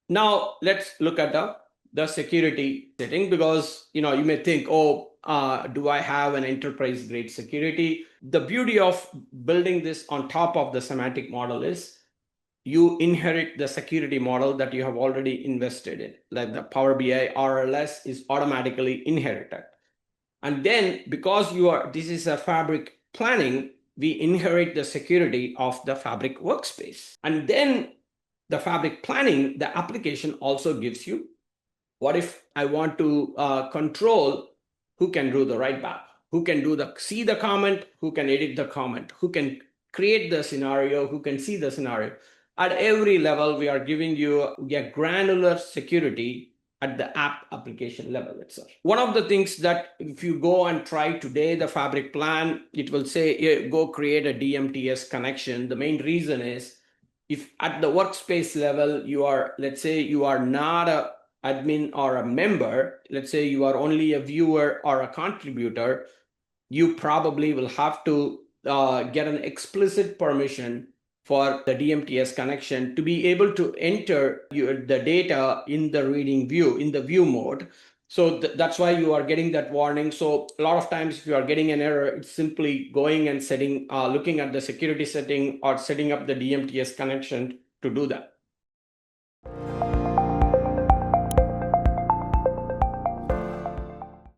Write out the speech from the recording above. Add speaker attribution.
Speaker 1: Now let's look at the security setting, because you may think, oh, do I have an enterprise grade security? The beauty of building this on top of the semantic model is you inherit the security model that you have already invested in, like the Power BI RLS is automatically inherited. And then because this is a Fabric planning, we inherit the security of the Fabric workspace. And then the Fabric planning, the application also gives you, what if I want to control who can do the writeback, who can see the comment, who can edit the comment, who can create the scenario, who can see the scenario. At every level, we are giving you a granular security at the app application level itself. One of the things that if you go and try today the Fabric plan, it will say, go create a DMTS connection. The main reason is, if at the workspace level, let's say you are not a admin or a member, let's say you are only a viewer or a contributor, you probably will have to get an explicit permission for the DMTS connection to be able to enter the data in the reading view, in the view mode. So that's why you are getting that warning. So a lot of times if you are getting an error, it's simply going and looking at the security setting or setting up the DMTS connection to do that.